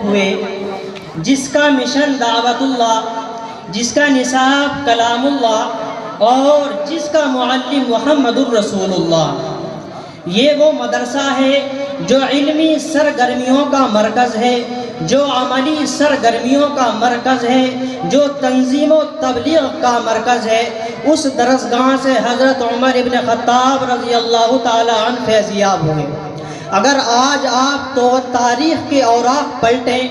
ہوئے، جس کا مشن دعوت اللہ، جس کا نصاب کلام اللہ اور جس کا معلم محمد الرسول اللہ۔ یہ وہ مدرسہ ہے جو علمی سرگرمیوں کا مرکز ہے، جو عملی سرگرمیوں کا مرکز ہے، جو تنظیم و تبلیغ کا مرکز ہے۔ اس درسگاہ سے حضرت عمر ابن خطاب رضی اللہ تعالی عنہ فیضیاب ہوئے۔ اگر آج آپ تو تاریخ کے اوراق پلٹیں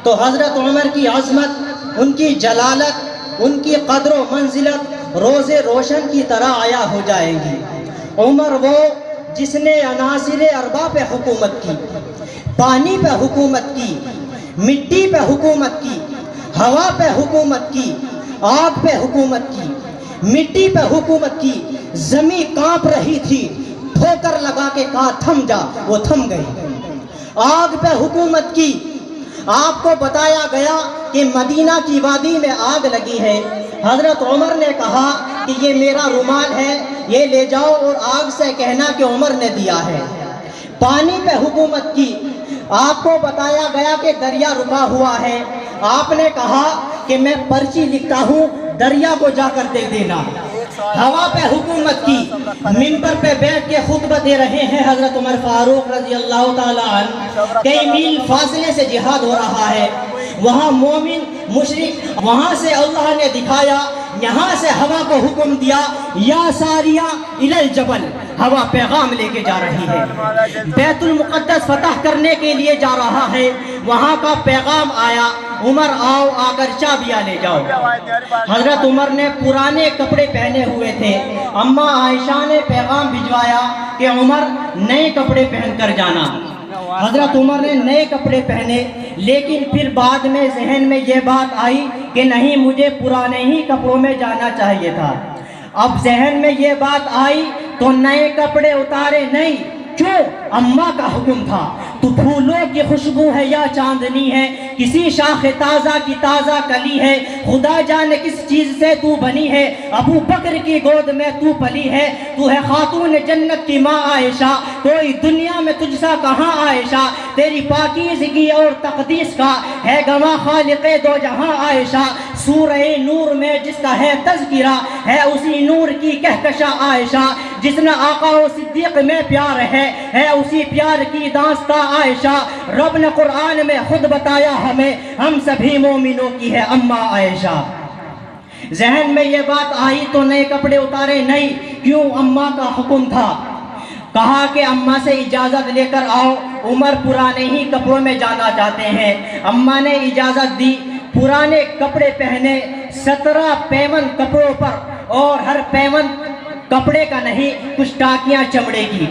تو حضرت عمر کی عظمت، ان کی جلالت، ان کی قدر و منزلت روز روشن کی طرح عیاں ہو جائیں گی۔ عمر وہ جس نے عناصر اربع پہ حکومت کی، پانی پہ حکومت کی، مٹی پہ حکومت کی، ہوا پہ حکومت کی، آگ پہ حکومت کی، مٹی پہ حکومت کی۔ زمین کانپ رہی تھی، ٹھوکر لگا کے کہا تھم جا، وہ تھم گئی۔ آگ پہ حکومت کی۔ آپ کو بتایا گیا کہ مدینہ کی وادی میں آگ لگی ہے، حضرت عمر نے کہا کہ یہ میرا رومال ہے، یہ لے جاؤ اور آگ سے کہنا کہ عمر نے دیا ہے۔ پانی پہ حکومت کی۔ آپ کو بتایا گیا کہ دریا رکا ہوا ہے، آپ نے کہا کہ میں پرچی لکھتا ہوں، دریا کو جا کر دے دینا۔ ہوا پہ حکومت کی۔ منبر پہ بیٹھ کے خطبہ دے رہے ہیں حضرت عمر فاروق رضی اللہ تعالی عنہ۔ کئی میل فاصلے سے جہاد ہو رہا ہے، وہاں مومن مشرک، وہاں سے اللہ نے دکھایا، یہاں سے ہوا کو حکم دیا، یا ساریہ الی الجبل، ہوا پیغام لے کے جا رہی ہے۔ بیت المقدس فتح کرنے کے لیے جا رہا ہے، وہاں کا پیغام آیا، عمر آؤ، آ کر چابیاں لے جاؤ۔ حضرت عمر نے پرانے کپڑے پہنے ہوئے تھے، اماں عائشہ نے پیغام بھجوایا کہ عمر نئے کپڑے پہن کر جانا۔ حضرت عمر نے نئے کپڑے پہنے، لیکن پھر بعد میں ذہن میں یہ بات آئی کہ نہیں، مجھے پرانے ہی کپڑوں میں جانا چاہیے تھا۔ اب ذہن میں یہ بات آئی تو نئے کپڑے اتارے نہیں، کیوں؟ اماں کا حکم تھا۔ تو پھولوں کی خوشبو ہے یا چاندنی ہے، کسی شاخ تازہ کی تازہ کلی ہے، خدا جانے کس چیز سے تو بنی ہے، ابو بکر کی گود میں تو پلی ہے، تو ہے خاتون جنت کی ماں عائشہ، کوئی دنیا میں تجھ سا کہاں عائشہ، تیری پاکیزگی اور تقدیس کا ہے گواہ خالق دو جہاں عائشہ، سورہ نور میں جس کا ہے تذکرہ ہے اسی نور کی کہکشاں عائشہ، جس نے آقا و صدیق میں پیار ہے اسی پیار کی داستاں عائشہ، رب نے قرآن میں خود بتایا ہمیں، ہم سبھی مومنوں کی ہے اماں عائشہ۔ ذہن میں یہ بات آئی تو نئے کپڑے اتارے نہیں، کیوں؟ اماں کا حکم تھا۔ کہا کہ اماں سے اجازت لے کر آؤ، عمر پرانے ہی کپڑوں میں جانا چاہتے ہیں۔ اماں نے اجازت دی، پرانے کپڑے پہنے، 17 پیون کپڑوں پر، اور ہر پیون کپڑے کا نہیں، کچھ ٹاکیاں چمڑے کی۔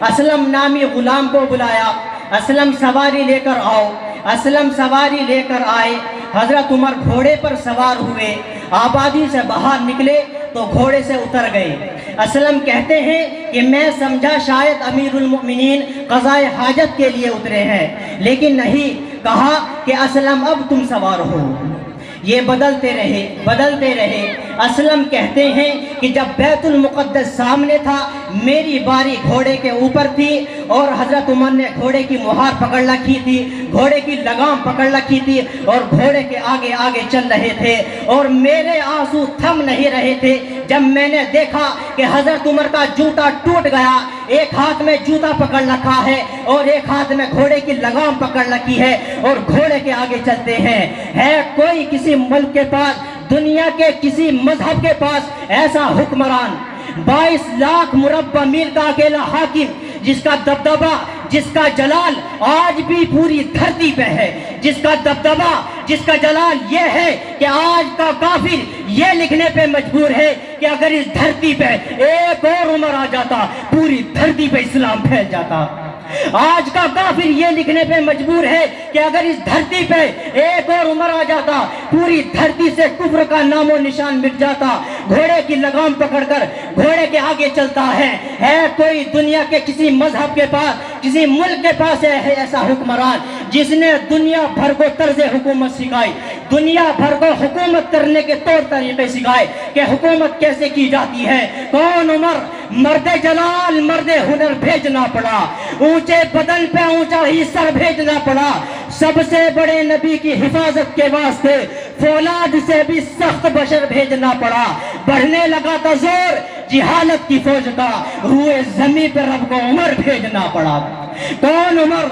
اسلم نامی غلام کو بلایا، اسلم سواری لے کر آؤ۔ اسلم سواری لے کر آئے، حضرت عمر گھوڑے پر سوار ہوئے، آبادی سے باہر نکلے تو گھوڑے سے اتر گئے۔ اسلم کہتے ہیں کہ میں سمجھا شاید امیر المؤمنین قضائے حاجت کے لیے اترے ہیں، لیکن نہیں، کہا کہ اسلم اب تم سوار ہو۔ یہ بدلتے رہے۔ اسلم کہتے ہیں کہ جب بیت المقدس سامنے تھا، میری باری گھوڑے کے اوپر تھی اور حضرت عمر نے گھوڑے کی مہار پکڑ رکھی تھی، گھوڑے کی لگام پکڑ رکھی تھی اور گھوڑے کے آگے آگے چل رہے تھے، اور میرے آنسو تھم نہیں رہے تھے جب میں نے دیکھا کہ حضرت عمر کا جوتا ٹوٹ گیا، ایک ہاتھ میں جوتا پکڑ رکھا ہے اور ایک ہاتھ میں گھوڑے کی لگام پکڑ رکھی ہے اور گھوڑے کے آگے چلتے ہیں۔ ہے کوئی کسی ملک کے پاس، دنیا کے کسی مذہب کے پاس ایسا حکمران، 22 لاکھ مربع میل کا اکیلا حاکم، جس کا دبدبہ، جس کا جلال آج بھی پوری دھرتی پہ ہے، جس کا دبدبہ، جس کا جلال یہ ہے کہ آج کا کافر یہ لکھنے پہ مجبور ہے کہ اگر اس دھرتی پہ ایک اور عمر آ جاتا، پوری دھرتی پہ اسلام پھیل جاتا۔ آج کا کافر یہ لکھنے پہ مجبور ہے کہ اگر اس دھرتی پہ ایک اور عمر آ جاتا، پوری دھرتی سے کفر کا نام و نشان مٹ جاتا۔ گھوڑے کی لگام پکڑ کر گھوڑے کے آگے چلتا ہے کوئی دنیا کے کسی مذہب کے پاس، کسی ملک کے پاس ہے ایسا حکمران جس نے دنیا بھر کو طرز حکومت سکھائی، دنیا بھر کو حکومت کرنے کے طور طریقے سکھائے کہ حکومت کیسے کی جاتی ہے۔ کون عمر؟ مرد جلال مرد ہنر بھیجنا پڑا، اونچے بدن پہ اونچا ہی سر بھیجنا پڑا، سب سے بڑے نبی کی حفاظت کے واسطے فولاد سے بھی سخت بشر بھیجنا پڑا، بڑھنے لگا تھا زور جہالت کی فوج کا، روئے زمین پہ رب کو عمر بھیجنا پڑا۔ کون عمر؟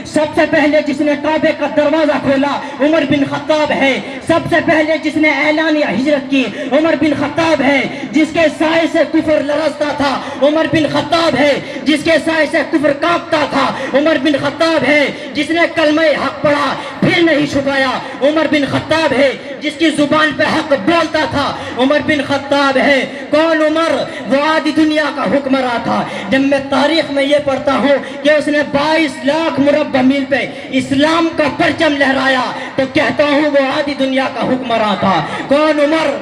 سب سے پہلے جس نے کعبے کا دروازہ کھولا عمر بن خطاب ہے، سب سے پہلے جس نے اعلان ہجرت کی عمر بن خطاب ہے، جس کے سائے سے کفر لرزتا تھا عمر بن خطاب ہے، جس کے سائے سے کفر کانپتا تھا عمر بن خطاب ہے، جس نے کلمہ حق پڑھا پھر نہیں چھپایا عمر بن خطاب ہے، جس کی زبان پہ حق بولتا تھا عمر بن خطاب ہے۔ کون عمر؟ وہ آدھی دنیا کا حکمراں تھا۔ جب میں تاریخ میں یہ پڑھتا ہوں کہ اس نے 22 لاکھ مربع میل پہ اسلام کا پرچم لہرایا تو کہتا ہوں وہ آدھی دنیا کا حکمراں تھا۔ کون عمر؟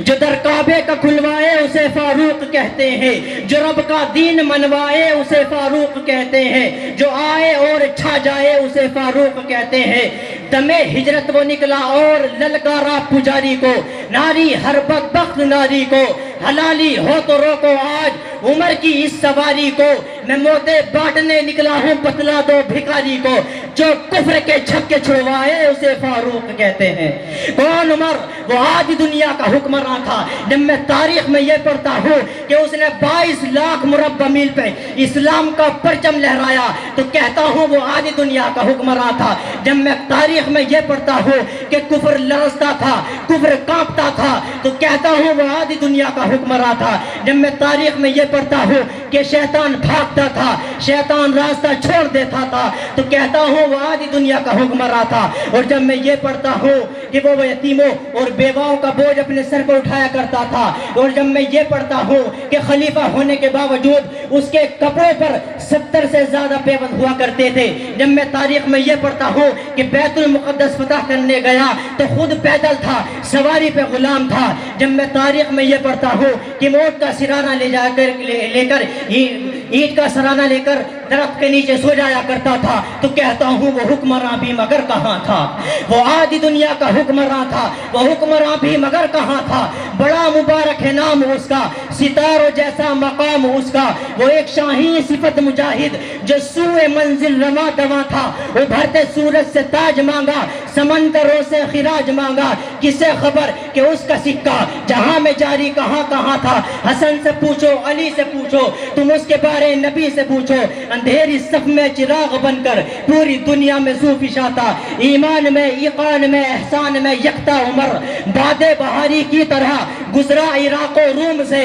جو در کعبے کا کھلوائے اسے فاروق کہتے ہیں، جو رب کا دین منوائے اسے فاروق کہتے ہیں، جو آئے اور چھا جائے اسے فاروق کہتے ہیں۔ دمے ہجرت وہ نکلا اور للکارا پجاری کو، ناری ہر بدبخت ناری کو، حلالی ہو تو روکو آج عمر کی اس سواری کو، میں موتیں بانٹنے نکلا ہوں بتلا دو بھکاری کو، جو کفر کے چھکے چھڑوائے اسے فاروق کہتے ہیں۔ کون عمر؟ وہ آج دنیا کا حکمراں تھا۔ جب میں تاریخ میں یہ پڑھتا ہوں کہ اس نے 22 لاکھ مربع میل پہ اسلام کا پرچم لہرایا تو کہتا ہوں وہ آج دنیا کا حکمراں تھا۔ جب میں تاریخ میں یہ پڑھتا ہوں کہ کفر لرزتا تھا، کفر کانپتا تھا تو کہتا ہوں وہ آج دنیا کا حکمراں تھا۔ جب میں تاریخ میں یہ پڑھتا ہوں کہ شیطان بھاگتا تھا، شیطان راستہ چھوڑ دیتا تھا تو کہتا ہوں وہ آدھی دنیا کا حکمراں تھا۔ اور جب میں یہ پڑھتا ہوں کہ وہ یتیموں اور بیواؤں کا بوجھ اپنے سر پر اٹھایا کرتا تھا، اور جب میں یہ پڑھتا ہوں کہ خلیفہ ہونے کے باوجود اس کے کپڑوں پر 70 سے زیادہ پیوند ہوا کرتے تھے، جب میں تاریخ میں یہ پڑھتا ہوں کہ بیت المقدس فتح کرنے گیا تو خود پیدل تھا، سواری پہ غلام تھا، جب میں تاریخ میں یہ پڑھتا ہوں کہ موت کا سرانہ لے کر اینٹ کا سرانہ لے کر درخت کے نیچے سو جایا کرتا تھا تو کہتا ہوں وہ حکمراں بھی مگر کہاں تھا؟ وہ آدھی دنیا کا حکمراں تھا، وہ حکمراں بھی مگر کہاں تھا؟ بڑا مبارک ہے نام اس کا، ستاروں جیسا مقام اس کا، وہ ایک شاہین صفت مجاہد جو سوئے منزل رواں دواں تھا، ابھرتے سورج سے تاج مانگا، سمندروں سے خراج مانگا، کسے خبر کہ اس کا سکہ جہاں میں جاری کہاں کہاں تھا؟ حسن سے پوچھو، علی سے پوچھو، تم اس کے بارے نبی سے پوچھو، اندھیری صف میں چراغ بن کر پوری دنیا میں ذو فشاں تھا، ایمان میں، ایقان میں، احسان میں یکتا عمر، باد بہاری کی طرح گزرا عراق و روم سے۔